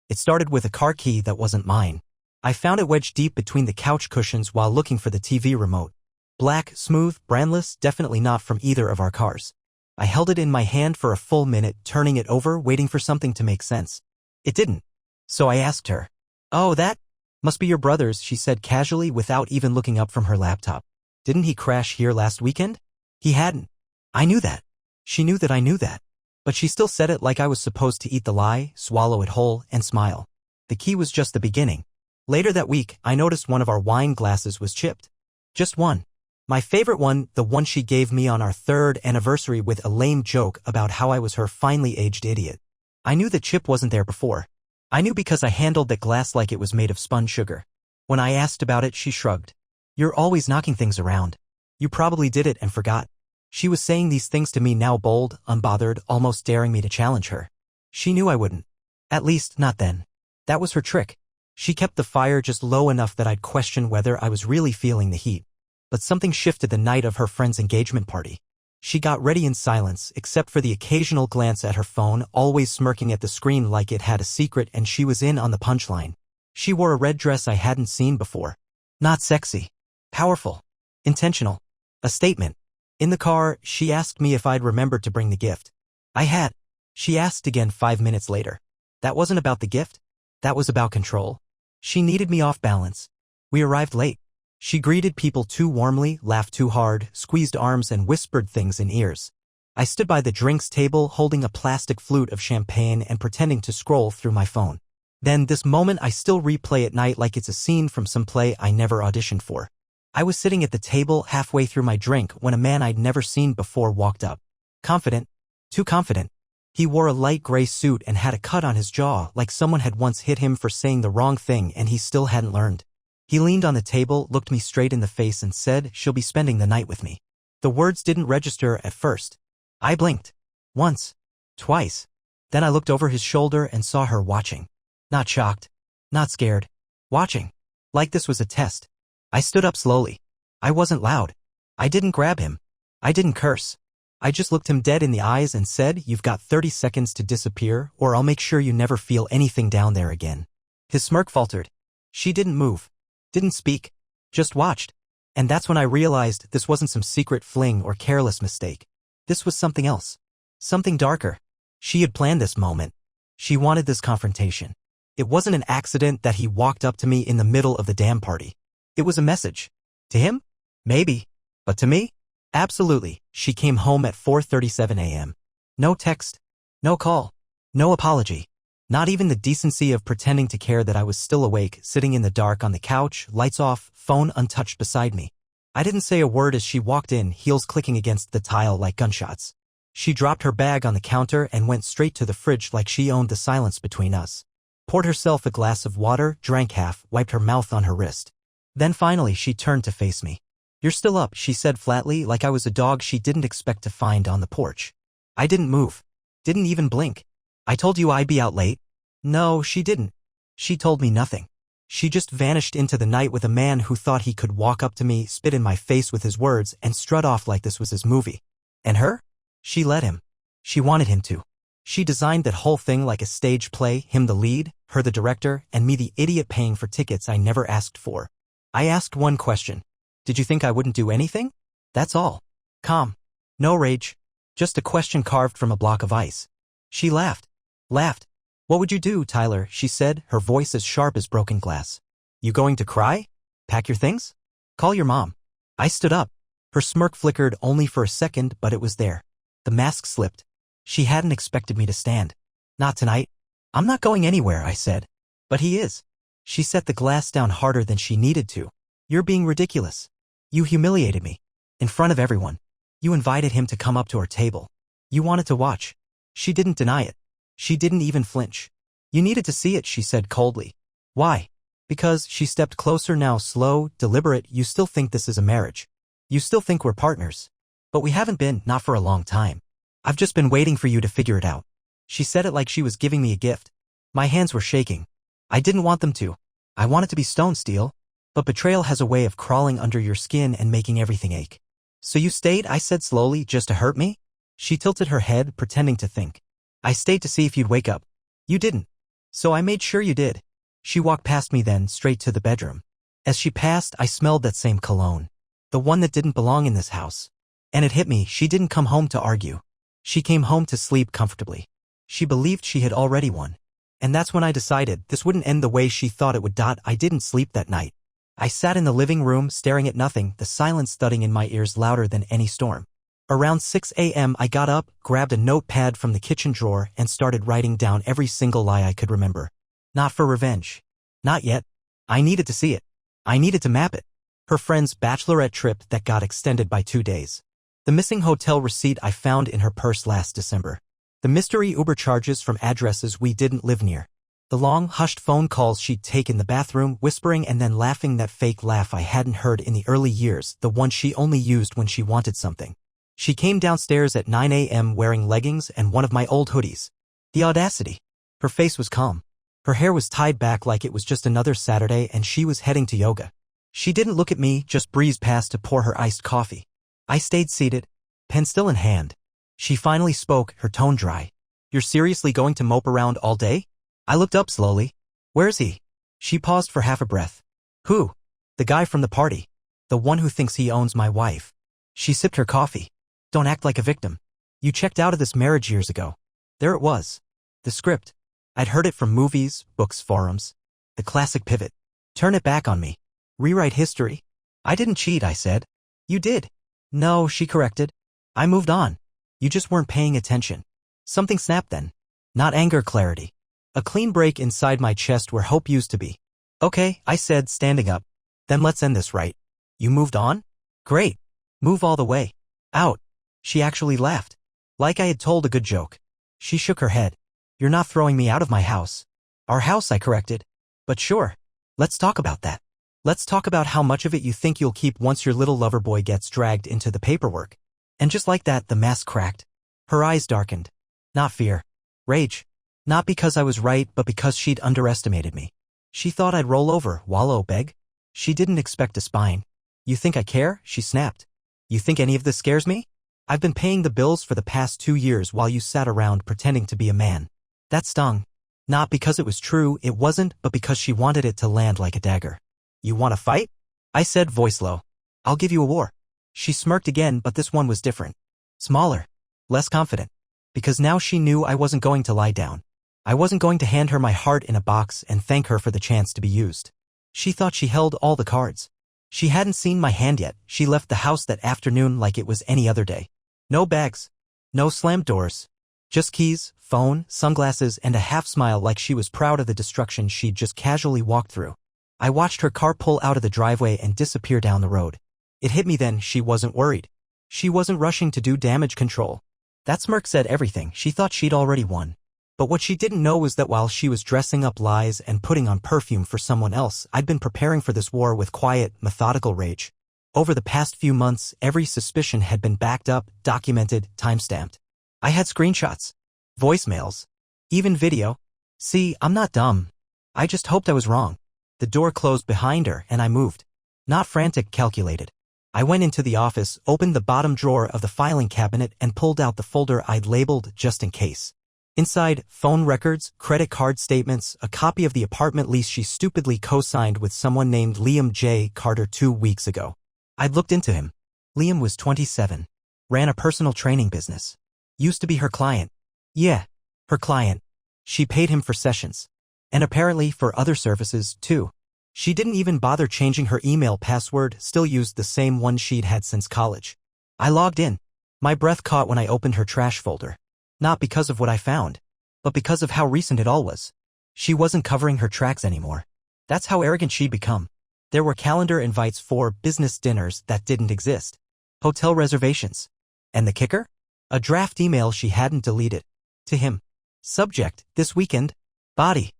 It started with a car key that wasn't mine. I found it wedged deep between the couch cushions while looking for the TV remote. Black, smooth, brandless, definitely not from either of our cars. I held it in my hand for a full minute, turning it over, waiting for something to make sense. It didn't. So I asked her. "Oh, that must be your brother's," she said casually without even looking up from her laptop. "Didn't he crash here last weekend?" "He hadn't." I knew that. She knew that I knew that. But she still said it like I was supposed to eat the lie, swallow it whole, and smile. The key was just the beginning. Later that week, I noticed one of our wine glasses was chipped. Just one. My favorite one, the one she gave me on our 3rd anniversary with a lame joke about how I was her finely aged idiot. I knew the chip wasn't there before. I knew because I handled that glass like it was made of spun sugar. When I asked about it, she shrugged. "You're always knocking things around. You probably did it and forgot." She was saying these things to me now, bold, unbothered, almost daring me to challenge her. She knew I wouldn't. At least, not then. That was her trick. She kept the fire just low enough that I'd question whether I was really feeling the heat. But something shifted the night of her friend's engagement party. She got ready in silence, except for the occasional glance at her phone, always smirking at the screen like it had a secret and she was in on the punchline. She wore a red dress I hadn't seen before. Not sexy. Powerful. Intentional. A statement. In the car, she asked me if I'd remembered to bring the gift. I had. She asked again 5 minutes later. That wasn't about the gift. That was about control. She needed me off balance. We arrived late. She greeted people too warmly, laughed too hard, squeezed arms and whispered things in ears. I stood by the drinks table holding a plastic flute of champagne and pretending to scroll through my phone. Then this moment I still replay at night like it's a scene from some play I never auditioned for. I was sitting at the table halfway through my drink when a man I'd never seen before walked up. Confident. Too confident. He wore a light gray suit and had a cut on his jaw like someone had once hit him for saying the wrong thing and he still hadn't learned. He leaned on the table, looked me straight in the face and said, "She'll be spending the night with me." The words didn't register at first. I blinked. Once. Twice. Then I looked over his shoulder and saw her watching. Not shocked. Not scared. Watching. Like this was a test. I stood up slowly. I wasn't loud. I didn't grab him. I didn't curse. I just looked him dead in the eyes and said, "You've got 30 seconds to disappear or I'll make sure you never feel anything down there again." His smirk faltered. She didn't move. Didn't speak. Just watched. And that's when I realized this wasn't some secret fling or careless mistake. This was something else. Something darker. She had planned this moment. She wanted this confrontation. It wasn't an accident that he walked up to me in the middle of the damn party. It was a message. To him? Maybe. But to me? Absolutely. She came home at 4:37 a.m. No text. No call. No apology. Not even the decency of pretending to care that I was still awake, sitting in the dark on the couch, lights off, phone untouched beside me. I didn't say a word as she walked in, heels clicking against the tile like gunshots. She dropped her bag on the counter and went straight to the fridge like she owned the silence between us. Poured herself a glass of water, drank half, wiped her mouth on her wrist. Then finally she turned to face me. "You're still up," she said flatly, like I was a dog she didn't expect to find on the porch. I didn't move. Didn't even blink. "I told you I'd be out late." No, she didn't. She told me nothing. She just vanished into the night with a man who thought he could walk up to me, spit in my face with his words, and strut off like this was his movie. And her? She let him. She wanted him to. She designed that whole thing like a stage play, him the lead, her the director, and me the idiot paying for tickets I never asked for. I asked one question. "Did you think I wouldn't do anything?" That's all. Calm. No rage. Just a question carved from a block of ice. She laughed. Laughed. "What would you do, Tyler?" she said, her voice as sharp as broken glass. "You going to cry? Pack your things? Call your mom." I stood up. Her smirk flickered only for a second, but it was there. The mask slipped. She hadn't expected me to stand. "Not tonight." "I'm not going anywhere," I said. "But he is." She set the glass down harder than she needed to. "You're being ridiculous. You humiliated me. In front of everyone. You invited him to come up to our table. You wanted to watch." She didn't deny it. She didn't even flinch. "You needed to see it," she said coldly. "Why?" "Because," she stepped closer now, slow, deliberate, "you still think this is a marriage. You still think we're partners. But we haven't been, not for a long time. I've just been waiting for you to figure it out." She said it like she was giving me a gift. My hands were shaking. I didn't want them to. I wanted to be stone steel. But betrayal has a way of crawling under your skin and making everything ache. "So you stayed," I said slowly, "just to hurt me?" She tilted her head, pretending to think. "I stayed to see if you'd wake up." "You didn't." So I made sure you did. She walked past me then, straight to the bedroom. As she passed, I smelled that same cologne. The one that didn't belong in this house. And it hit me, she didn't come home to argue. She came home to sleep comfortably. She believed she had already won. And that's when I decided this wouldn't end the way she thought it would. I didn't sleep that night. I sat in the living room, staring at nothing, the silence thudding in my ears louder than any storm. Around 6 a.m. I got up, grabbed a notepad from the kitchen drawer, and started writing down every single lie I could remember. Not for revenge. Not yet. I needed to see it. I needed to map it. Her friend's bachelorette trip that got extended by 2 days. The missing hotel receipt I found in her purse last December. The mystery Uber charges from addresses we didn't live near. The long, hushed phone calls she'd take in the bathroom, whispering and then laughing, that fake laugh I hadn't heard in the early years, the one she only used when she wanted something. She came downstairs at 9 a.m. wearing leggings and one of my old hoodies. The audacity. Her face was calm. Her hair was tied back like it was just another Saturday and she was heading to yoga. She didn't look at me, just breezed past to pour her iced coffee. I stayed seated, pen still in hand. She finally spoke, her tone dry. You're seriously going to mope around all day? I looked up slowly. Where's he? She paused for half a breath. Who? The guy from the party. The one who thinks he owns my wife. She sipped her coffee. Don't act like a victim. You checked out of this marriage years ago. There it was. The script. I'd heard it from movies, books, forums. The classic pivot. Turn it back on me. Rewrite history. I didn't cheat, I said. You did. No, she corrected. I moved on. You just weren't paying attention. Something snapped then. Not anger, clarity. A clean break inside my chest where hope used to be. Okay, I said, standing up. Then let's end this right. You moved on? Great. Move all the way. Out. She actually laughed. Like I had told a good joke. She shook her head. You're not throwing me out of my house. Our house, I corrected. But sure. Let's talk about that. Let's talk about how much of it you think you'll keep once your little lover boy gets dragged into the paperwork. And just like that, the mask cracked. Her eyes darkened. Not fear. Rage. Not because I was right, but because she'd underestimated me. She thought I'd roll over, wallow, beg. She didn't expect a spine. You think I care? She snapped. You think any of this scares me? I've been paying the bills for the past 2 years while you sat around pretending to be a man. That stung. Not because it was true, it wasn't, but because she wanted it to land like a dagger. You want to fight? I said, voice low. I'll give you a war. She smirked again, but this one was different. Smaller. Less confident. Because now she knew I wasn't going to lie down. I wasn't going to hand her my heart in a box and thank her for the chance to be used. She thought she held all the cards. She hadn't seen my hand yet. She left the house that afternoon like it was any other day. No bags. No slammed doors. Just keys, phone, sunglasses, and a half smile like she was proud of the destruction she'd just casually walked through. I watched her car pull out of the driveway and disappear down the road. It hit me then, she wasn't worried. She wasn't rushing to do damage control. That smirk said everything. She thought she'd already won. But what she didn't know was that while she was dressing up lies and putting on perfume for someone else, I'd been preparing for this war with quiet, methodical rage. Over the past few months, every suspicion had been backed up, documented, timestamped. I had screenshots, voicemails, even video. See, I'm not dumb. I just hoped I was wrong. The door closed behind her and I moved. Not frantic, calculated. I went into the office, opened the bottom drawer of the filing cabinet and pulled out the folder I'd labeled just in case. Inside, phone records, credit card statements, a copy of the apartment lease she stupidly co-signed with someone named Liam J. Carter 2 weeks ago. I'd looked into him. Liam was 27. Ran a personal training business. Used to be her client. Yeah, her client. She paid him for sessions. And apparently for other services, too. She didn't even bother changing her email password, still used the same one she'd had since college. I logged in. My breath caught when I opened her trash folder. Not because of what I found, but because of how recent it all was. She wasn't covering her tracks anymore. That's how arrogant she'd become. There were calendar invites for business dinners that didn't exist. Hotel reservations. And the kicker? A draft email she hadn't deleted. To him. Subject, this weekend. Body.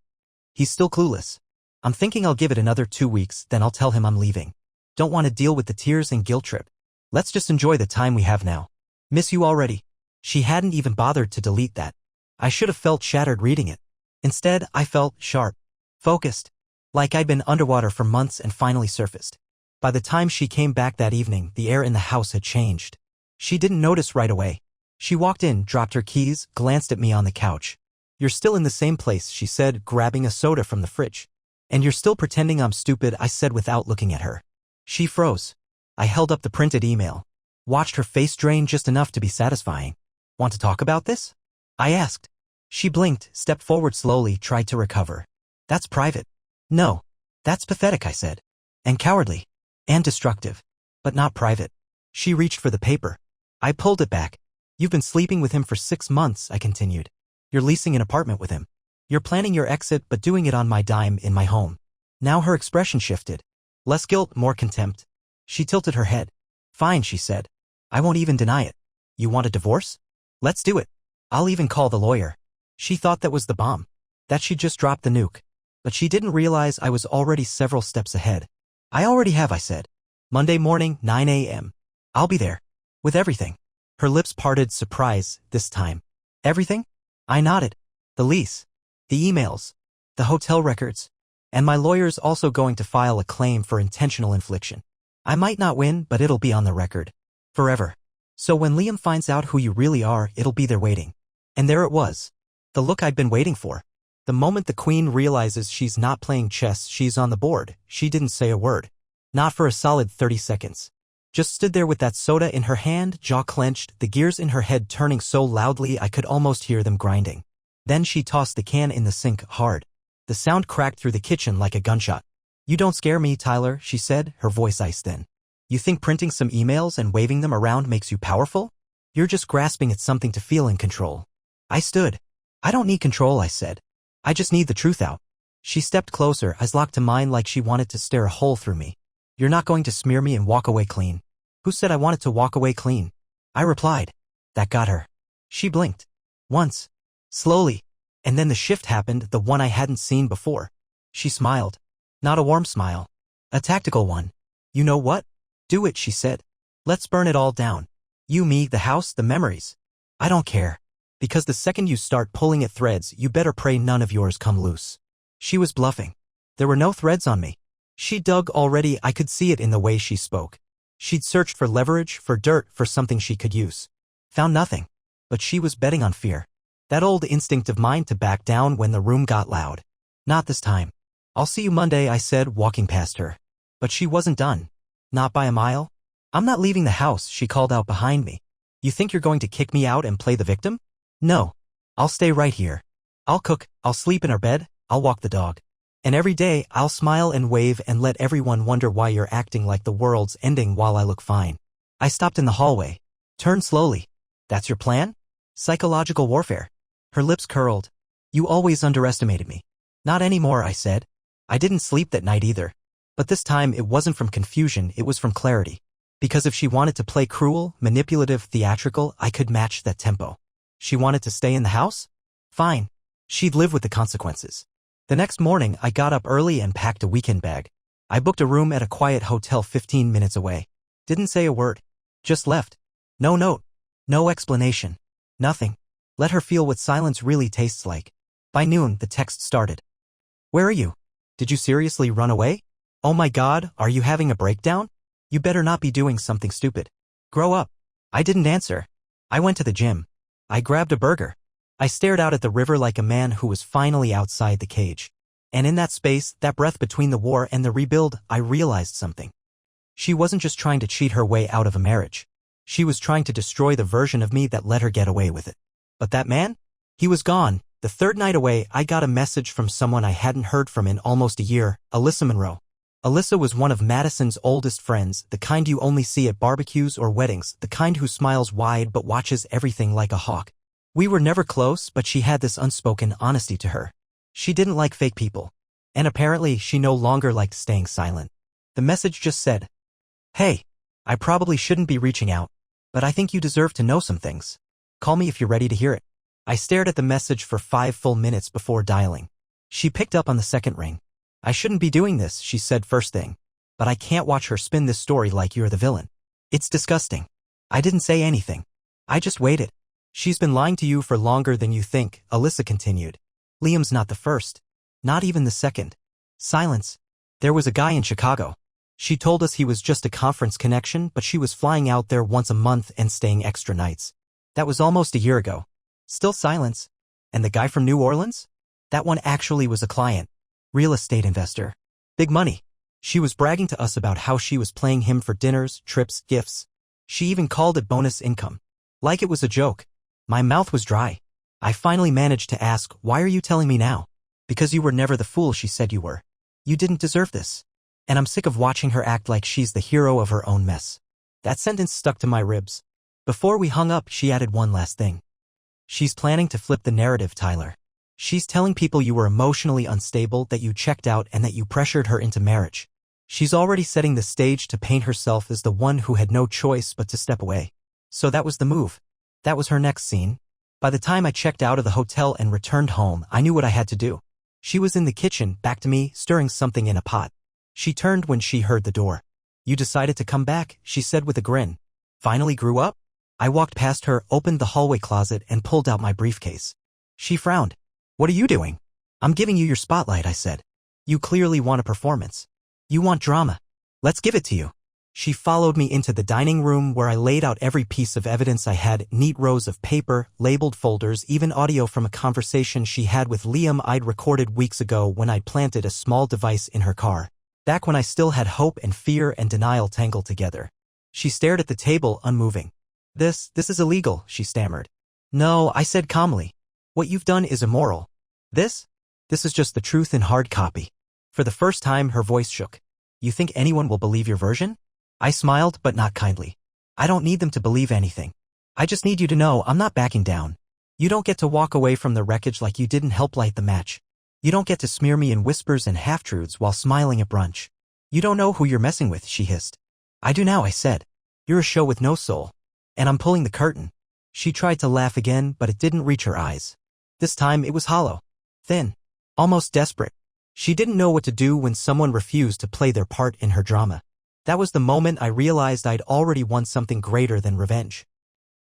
He's still clueless. I'm thinking I'll give it another 2 weeks, then I'll tell him I'm leaving. Don't want to deal with the tears and guilt trip. Let's just enjoy the time we have now. Miss you already. She hadn't even bothered to delete that. I should have felt shattered reading it. Instead, I felt sharp. Focused. Like I'd been underwater for months and finally surfaced. By the time she came back that evening, the air in the house had changed. She didn't notice right away. She walked in, dropped her keys, glanced at me on the couch. You're still in the same place, she said, grabbing a soda from the fridge. And you're still pretending I'm stupid, I said without looking at her. She froze. I held up the printed email. Watched her face drain just enough to be satisfying. Want to talk about this? I asked. She blinked, stepped forward slowly, tried to recover. That's private. No. That's pathetic, I said. And cowardly. And destructive. But not private. She reached for the paper. I pulled it back. You've been sleeping with him for 6 months, I continued. You're leasing an apartment with him. You're planning your exit but doing it on my dime in my home. Now her expression shifted. Less guilt, more contempt. She tilted her head. Fine, she said. I won't even deny it. You want a divorce? Let's do it. I'll even call the lawyer. She thought that was the bomb. That she'd just dropped the nuke. But she didn't realize I was already several steps ahead. I already have, I said. Monday morning, 9 a.m. I'll be there. With everything. Her lips parted, surprise, this time. Everything? I nodded. The lease. The emails. The hotel records. And my lawyer's also going to file a claim for intentional infliction. I might not win, but it'll be on the record. Forever. So when Liam finds out who you really are, it'll be there waiting. And there it was. The look I'd been waiting for. The moment the queen realizes she's not playing chess, she's on the board, she didn't say a word. Not for a solid 30 seconds. Just stood there with that soda in her hand, jaw clenched, the gears in her head turning so loudly I could almost hear them grinding. Then she tossed the can in the sink, hard. The sound cracked through the kitchen like a gunshot. You don't scare me, Tyler, she said, her voice ice thin. You think printing some emails and waving them around makes you powerful? You're just grasping at something to feel in control. I stood. I don't need control, I said. I just need the truth out. She stepped closer, eyes locked to mine like she wanted to stare a hole through me. You're not going to smear me and walk away clean. Who said I wanted to walk away clean? I replied. That got her. She blinked. Once. Slowly. And then the shift happened, the one I hadn't seen before. She smiled. Not a warm smile. A tactical one. You know what? Do it, she said. Let's burn it all down. You, me, the house, the memories. I don't care. Because the second you start pulling at threads, you better pray none of yours come loose. She was bluffing. There were no threads on me. She dug already, I could see it in the way she spoke. She'd searched for leverage, for dirt, for something she could use. Found nothing. But she was betting on fear. That old instinct of mine to back down when the room got loud. Not this time. I'll see you Monday, I said, walking past her. But she wasn't done. Not by a mile. I'm not leaving the house, she called out behind me. You think you're going to kick me out and play the victim? No. I'll stay right here. I'll cook, I'll sleep in our bed, I'll walk the dog. And every day, I'll smile and wave and let everyone wonder why you're acting like the world's ending while I look fine. I stopped in the hallway. Turned slowly. That's your plan? Psychological warfare. Her lips curled. You always underestimated me. Not anymore, I said. I didn't sleep that night either. But this time it wasn't from confusion, it was from clarity. Because if she wanted to play cruel, manipulative, theatrical, I could match that tempo. She wanted to stay in the house? Fine. She'd live with the consequences. The next morning, I got up early and packed a weekend bag. I booked a room at a quiet hotel 15 minutes away. Didn't say a word. Just left. No note. No explanation. Nothing. Let her feel what silence really tastes like. By noon, the text started. Where are you? Did you seriously run away? Oh my God, are you having a breakdown? You better not be doing something stupid. Grow up. I didn't answer. I went to the gym. I grabbed a burger. I stared out at the river like a man who was finally outside the cage. And in that space, that breath between the war and the rebuild, I realized something. She wasn't just trying to cheat her way out of a marriage. She was trying to destroy the version of me that let her get away with it. But that man? He was gone. The third night away, I got a message from someone I hadn't heard from in almost a year, Alyssa Monroe. Alyssa was one of Madison's oldest friends, the kind you only see at barbecues or weddings, the kind who smiles wide but watches everything like a hawk. We were never close, but she had this unspoken honesty to her. She didn't like fake people. And apparently, she no longer liked staying silent. The message just said, Hey, I probably shouldn't be reaching out, but I think you deserve to know some things. Call me if you're ready to hear it. I stared at the message for 5 full minutes before dialing. She picked up on the second ring. I shouldn't be doing this, she said first thing. But I can't watch her spin this story like you're the villain. It's disgusting. I didn't say anything. I just waited. She's been lying to you for longer than you think, Alyssa continued. Liam's not the first. Not even the second. Silence. There was a guy in Chicago. She told us he was just a conference connection, but she was flying out there once a month and staying extra nights. That was almost a year ago. Still silence. And the guy from New Orleans? That one actually was a client. Real estate investor. Big money. She was bragging to us about how she was paying him for dinners, trips, gifts. She even called it bonus income. Like it was a joke. My mouth was dry. I finally managed to ask, why are you telling me now? Because you were never the fool she said you were. You didn't deserve this. And I'm sick of watching her act like she's the hero of her own mess. That sentence stuck to my ribs. Before we hung up, she added one last thing. She's planning to flip the narrative, Tyler. She's telling people you were emotionally unstable, that you checked out, and that you pressured her into marriage. She's already setting the stage to paint herself as the one who had no choice but to step away. So that was the move. That was her next scene. By the time I checked out of the hotel and returned home, I knew what I had to do. She was in the kitchen, back to me, stirring something in a pot. She turned when she heard the door. You decided to come back, she said with a grin. Finally grew up? I walked past her, opened the hallway closet, and pulled out my briefcase. She frowned. What are you doing? I'm giving you your spotlight, I said. You clearly want a performance. You want drama. Let's give it to you. She followed me into the dining room where I laid out every piece of evidence I had, neat rows of paper, labeled folders, even audio from a conversation she had with Liam I'd recorded weeks ago when I'd planted a small device in her car. Back when I still had hope and fear and denial tangled together. She stared at the table, unmoving. This is illegal, she stammered. No, I said calmly. What you've done is immoral. This is just the truth in hard copy. For the first time, her voice shook. You think anyone will believe your version? I smiled, but not kindly. I don't need them to believe anything. I just need you to know I'm not backing down. You don't get to walk away from the wreckage like you didn't help light the match. You don't get to smear me in whispers and half-truths while smiling at brunch. You don't know who you're messing with, she hissed. I do now, I said. You're a show with no soul. And I'm pulling the curtain. She tried to laugh again, but it didn't reach her eyes. This time it was hollow. Thin. Almost desperate. She didn't know what to do when someone refused to play their part in her drama. That was the moment I realized I'd already won something greater than revenge.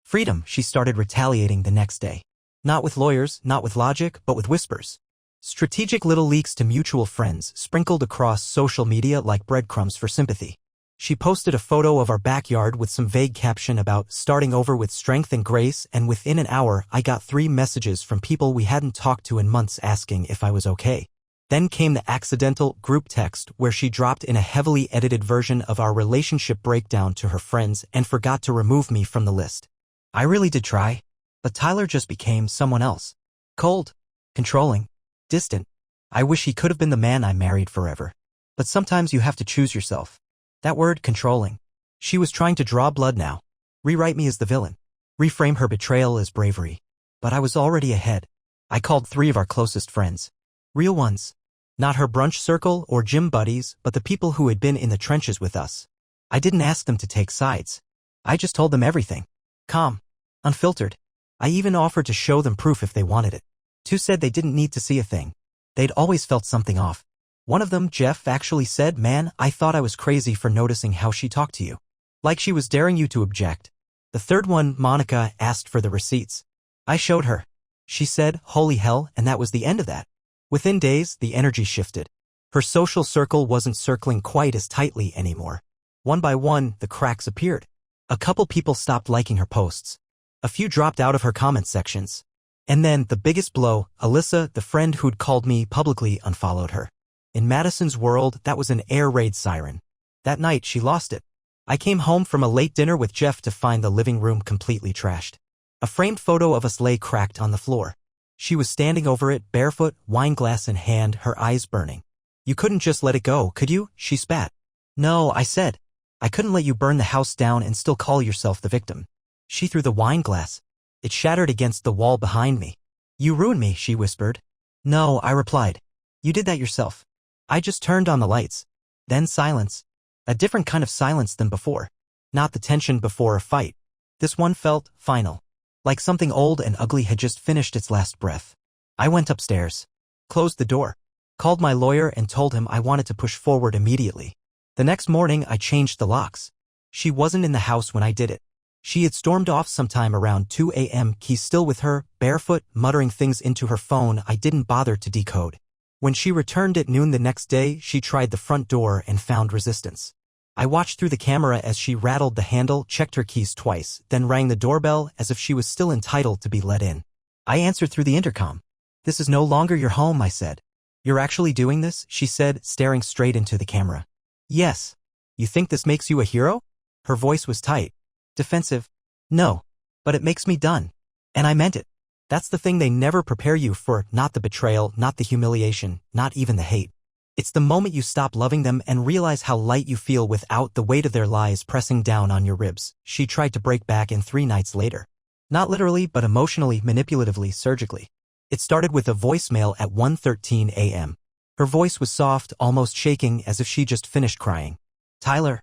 Freedom, she started retaliating the next day. Not with lawyers, not with logic, but with whispers. Strategic little leaks to mutual friends sprinkled across social media like breadcrumbs for sympathy. She posted a photo of our backyard with some vague caption about starting over with strength and grace, and within an hour I got 3 messages from people we hadn't talked to in months asking if I was okay. Then came the accidental group text where she dropped in a heavily edited version of our relationship breakdown to her friends and forgot to remove me from the list. I really did try, but Tyler just became someone else. Cold, controlling, distant. I wish he could have been the man I married forever. But sometimes you have to choose yourself. That word, controlling. She was trying to draw blood now. Rewrite me as the villain. Reframe her betrayal as bravery. But I was already ahead. I called 3 of our closest friends. Real ones. Not her brunch circle or gym buddies, but the people who had been in the trenches with us. I didn't ask them to take sides. I just told them everything. Calm. Unfiltered. I even offered to show them proof if they wanted it. 2 said they didn't need to see a thing. They'd always felt something off. One of them, Jeff, actually said, man, I thought I was crazy for noticing how she talked to you. Like she was daring you to object. The third one, Monica, asked for the receipts. I showed her. She said, holy hell, and that was the end of that. Within days, the energy shifted. Her social circle wasn't circling quite as tightly anymore. One by one, the cracks appeared. A couple people stopped liking her posts. A few dropped out of her comment sections. And then, the biggest blow, Alyssa, the friend who'd called me publicly, unfollowed her. In Madison's world, that was an air raid siren. That night, she lost it. I came home from a late dinner with Jeff to find the living room completely trashed. A framed photo of us lay cracked on the floor. She was standing over it, barefoot, wine glass in hand, her eyes burning. You couldn't just let it go, could you? She spat. No, I said. I couldn't let you burn the house down and still call yourself the victim. She threw the wine glass. It shattered against the wall behind me. You ruined me, she whispered. No, I replied. You did that yourself. I just turned on the lights. Then silence. A different kind of silence than before. Not the tension before a fight. This one felt final. Like something old and ugly had just finished its last breath. I went upstairs. Closed the door. Called my lawyer and told him I wanted to push forward immediately. The next morning I changed the locks. She wasn't in the house when I did it. She had stormed off sometime around 2 a.m. Keys still with her, barefoot, muttering things into her phone I didn't bother to decode. When she returned at noon the next day, she tried the front door and found resistance. I watched through the camera as she rattled the handle, checked her keys twice, then rang the doorbell as if she was still entitled to be let in. I answered through the intercom. This is no longer your home, I said. You're actually doing this? She said, staring straight into the camera. Yes. You think this makes you a hero? Her voice was tight. Defensive. No. But it makes me done. And I meant it. That's the thing they never prepare you for, not the betrayal, not the humiliation, not even the hate. It's the moment you stop loving them and realize how light you feel without the weight of their lies pressing down on your ribs. She tried to break back in 3 nights later. Not literally, but emotionally, manipulatively, surgically. It started with a voicemail at 1:13 a.m. Her voice was soft, almost shaking, as if she just finished crying. Tyler,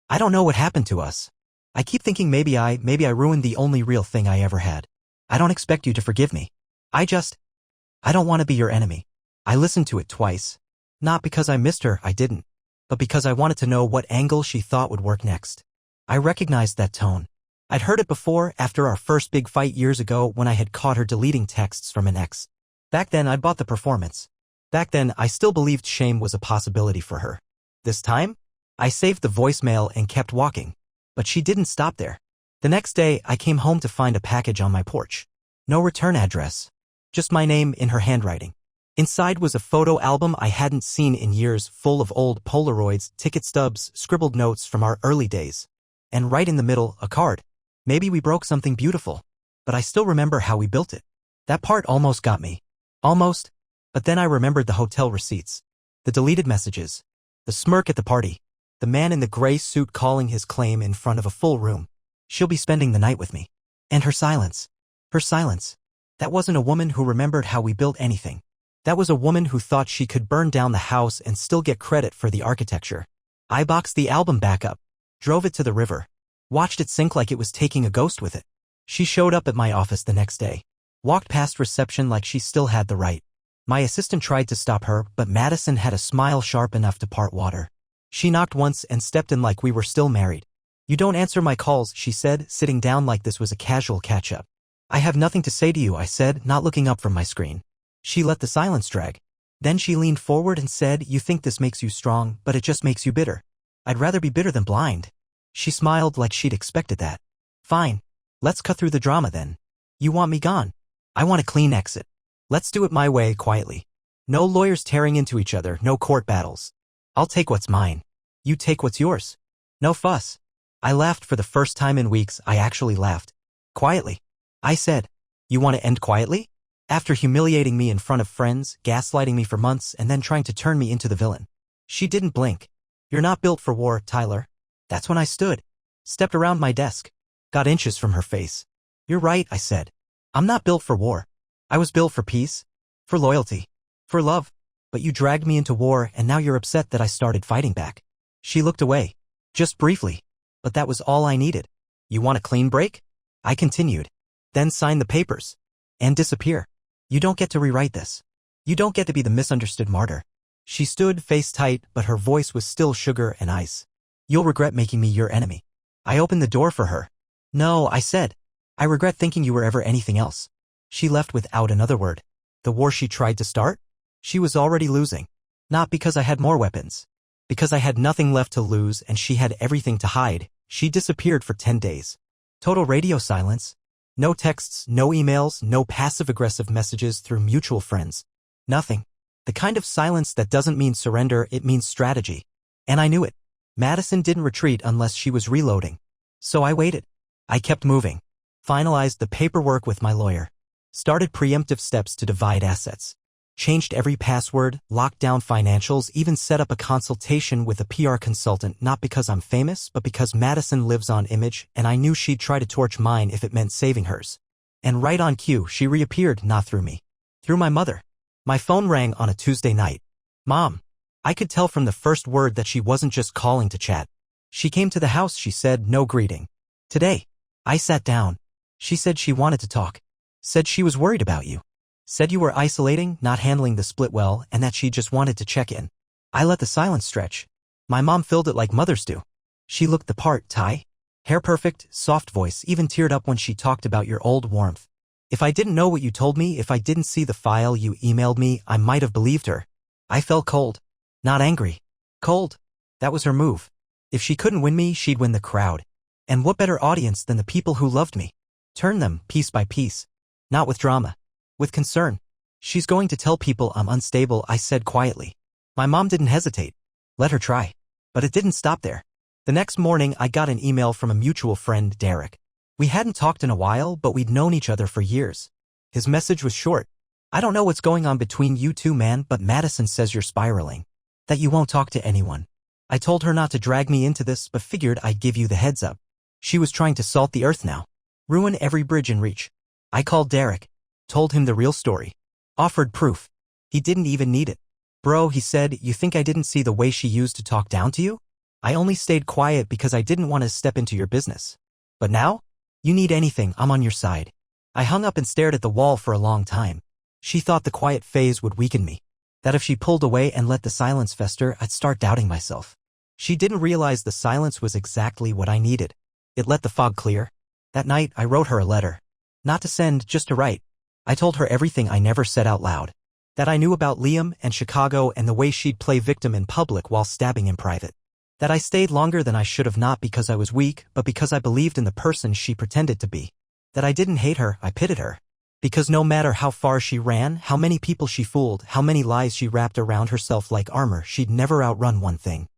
I don't know what happened to us. I keep thinking maybe I ruined the only real thing I ever had. I don't expect you to forgive me. I don't want to be your enemy. I listened to it twice. Not because I missed her, I didn't. But because I wanted to know what angle she thought would work next. I recognized that tone. I'd heard it before, after our first big fight years ago when I had caught her deleting texts from an ex. Back then I'd bought the performance. Back then I still believed shame was a possibility for her. This time, I saved the voicemail and kept walking. But she didn't stop there. The next day, I came home to find a package on my porch. No return address. Just my name in her handwriting. Inside was a photo album I hadn't seen in years, full of old Polaroids, ticket stubs, scribbled notes from our early days. And right in the middle, a card. Maybe we broke something beautiful. But I still remember how we built it. That part almost got me. Almost. But then I remembered the hotel receipts. The deleted messages. The smirk at the party. The man in the gray suit calling his claim in front of a full room. She'll be spending the night with me. And her silence. Her silence. That wasn't a woman who remembered how we built anything. That was a woman who thought she could burn down the house and still get credit for the architecture. I boxed the album back up. Drove it to the river. Watched it sink like it was taking a ghost with it. She showed up at my office the next day. Walked past reception like she still had the right. My assistant tried to stop her, but Madison had a smile sharp enough to part water. She knocked once and stepped in like we were still married. You don't answer my calls, she said, sitting down like this was a casual catch-up. I have nothing to say to you, I said, not looking up from my screen. She let the silence drag. Then she leaned forward and said, you think this makes you strong, but it just makes you bitter. I'd rather be bitter than blind. She smiled like she'd expected that. Fine. Let's cut through the drama then. You want me gone? I want a clean exit. Let's do it my way, quietly. No lawyers tearing into each other, no court battles. I'll take what's mine. You take what's yours. No fuss. I laughed for the first time in weeks. I actually laughed. Quietly. I said, you want to end quietly? After humiliating me in front of friends, gaslighting me for months, and then trying to turn me into the villain. She didn't blink. You're not built for war, Tyler. That's when I stood. Stepped around my desk. Got inches from her face. You're right, I said. I'm not built for war. I was built for peace. For loyalty. For love. But you dragged me into war, and now you're upset that I started fighting back. She looked away. Just briefly. But that was all I needed. You want a clean break? I continued. Then sign the papers. And disappear. You don't get to rewrite this. You don't get to be the misunderstood martyr. She stood, face tight, but her voice was still sugar and ice. You'll regret making me your enemy. I opened the door for her. No, I said. I regret thinking you were ever anything else. She left without another word. The war she tried to start? She was already losing. Not because I had more weapons. Because I had nothing left to lose and she had everything to hide. She disappeared for 10 days. Total radio silence. No texts, no emails, no passive-aggressive messages through mutual friends. Nothing. The kind of silence that doesn't mean surrender, it means strategy. And I knew it. Madison didn't retreat unless she was reloading. So I waited. I kept moving. Finalized the paperwork with my lawyer. Started preemptive steps to divide assets. Changed every password, locked down financials, even set up a consultation with a PR consultant, not because I'm famous, but because Madison lives on image, and I knew she'd try to torch mine if it meant saving hers. And right on cue, she reappeared, not through me. Through my mother. My phone rang on a Tuesday night. Mom. I could tell from the first word that she wasn't just calling to chat. She came to the house, she said, no greeting. Today. I sat down. She said she wanted to talk. Said she was worried about you. Said you were isolating, not handling the split well, and that she just wanted to check in. I let the silence stretch. My mom filled it like mothers do. She looked the part, Ty. Hair perfect, soft voice, even teared up when she talked about your old warmth. If I didn't know what you told me, if I didn't see the file you emailed me, I might have believed her. I felt cold. Not angry. Cold. That was her move. If she couldn't win me, she'd win the crowd. And what better audience than the people who loved me? Turn them, piece by piece. Not with drama. With concern. She's going to tell people I'm unstable, I said quietly. My mom didn't hesitate. Let her try. But it didn't stop there. The next morning, I got an email from a mutual friend, Derek. We hadn't talked in a while, but we'd known each other for years. His message was short. I don't know what's going on between you two, man, but Madison says you're spiraling. That you won't talk to anyone. I told her not to drag me into this, but figured I'd give you the heads up. She was trying to salt the earth now. Ruin every bridge in reach. I called Derek. Told him the real story. Offered proof. He didn't even need it. Bro, he said, you think I didn't see the way she used to talk down to you? I only stayed quiet because I didn't want to step into your business. But now? You need anything, I'm on your side. I hung up and stared at the wall for a long time. She thought the quiet phase would weaken me. That if she pulled away and let the silence fester, I'd start doubting myself. She didn't realize the silence was exactly what I needed. It let the fog clear. That night, I wrote her a letter. Not to send, just to write. I told her everything I never said out loud. That I knew about Liam and Chicago and the way she'd play victim in public while stabbing in private. That I stayed longer than I should have, not because I was weak, but because I believed in the person she pretended to be. That I didn't hate her, I pitied her. Because no matter how far she ran, how many people she fooled, how many lies she wrapped around herself like armor, she'd never outrun one thing.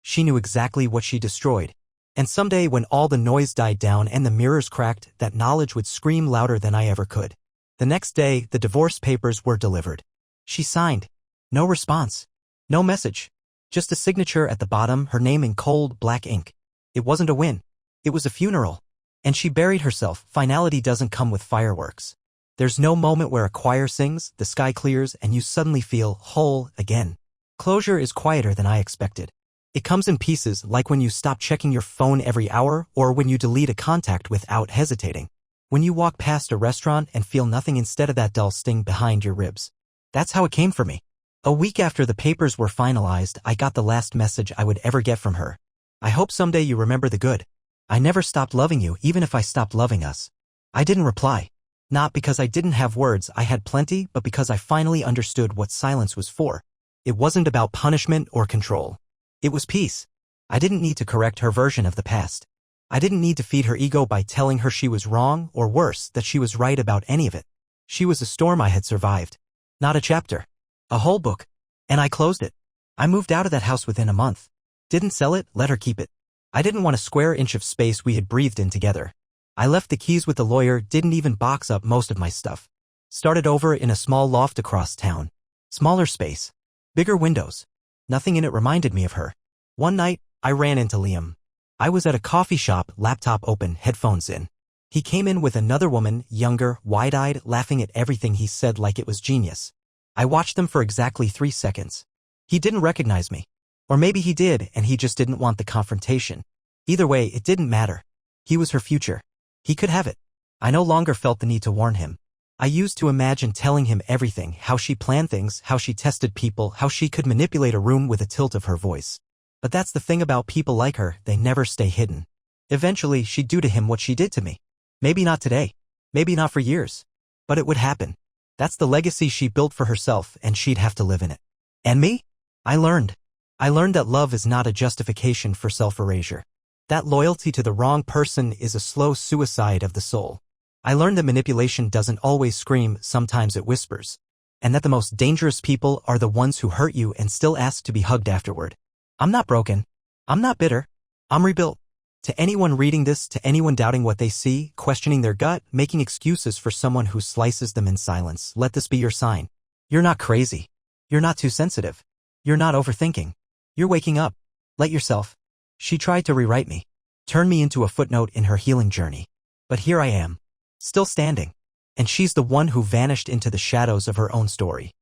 She knew exactly what she destroyed. And someday when all the noise died down and the mirrors cracked, that knowledge would scream louder than I ever could. The next day, the divorce papers were delivered. She signed. No response. No message. Just a signature at the bottom, her name in cold, black ink. It wasn't a win. It was a funeral. And she buried herself. Finality doesn't come with fireworks. There's no moment where a choir sings, the sky clears, and you suddenly feel whole again. Closure is quieter than I expected. It comes in pieces, like when you stop checking your phone every hour, or when you delete a contact without hesitating. When you walk past a restaurant and feel nothing instead of that dull sting behind your ribs. That's how it came for me. A week after the papers were finalized, I got the last message I would ever get from her. I hope someday you remember the good. I never stopped loving you, even if I stopped loving us. I didn't reply. Not because I didn't have words, I had plenty, but because I finally understood what silence was for. It wasn't about punishment or control. It was peace. I didn't need to correct her version of the past. I didn't need to feed her ego by telling her she was wrong, or worse, that she was right about any of it. She was a storm I had survived. Not a chapter. A whole book. And I closed it. I moved out of that house within a month. Didn't sell it, let her keep it. I didn't want a square inch of space we had breathed in together. I left the keys with the lawyer, didn't even box up most of my stuff. Started over in a small loft across town. Smaller space. Bigger windows. Nothing in it reminded me of her. One night, I ran into Liam. I was at a coffee shop, laptop open, headphones in. He came in with another woman, younger, wide-eyed, laughing at everything he said like it was genius. I watched them for exactly 3 seconds. He didn't recognize me. Or maybe he did, and he just didn't want the confrontation. Either way, it didn't matter. He was her future. He could have it. I no longer felt the need to warn him. I used to imagine telling him everything, how she planned things, how she tested people, how she could manipulate a room with a tilt of her voice. But that's the thing about people like her, they never stay hidden. Eventually, she'd do to him what she did to me. Maybe not today. Maybe not for years. But it would happen. That's the legacy she built for herself, and she'd have to live in it. And me? I learned. I learned that love is not a justification for self-erasure. That loyalty to the wrong person is a slow suicide of the soul. I learned that manipulation doesn't always scream, sometimes it whispers. And that the most dangerous people are the ones who hurt you and still ask to be hugged afterward. I'm not broken. I'm not bitter. I'm rebuilt. To anyone reading this, to anyone doubting what they see, questioning their gut, making excuses for someone who slices them in silence, let this be your sign. You're not crazy. You're not too sensitive. You're not overthinking. You're waking up. Let yourself. She tried to rewrite me. Turn me into a footnote in her healing journey. But here I am. Still standing. And she's the one who vanished into the shadows of her own story.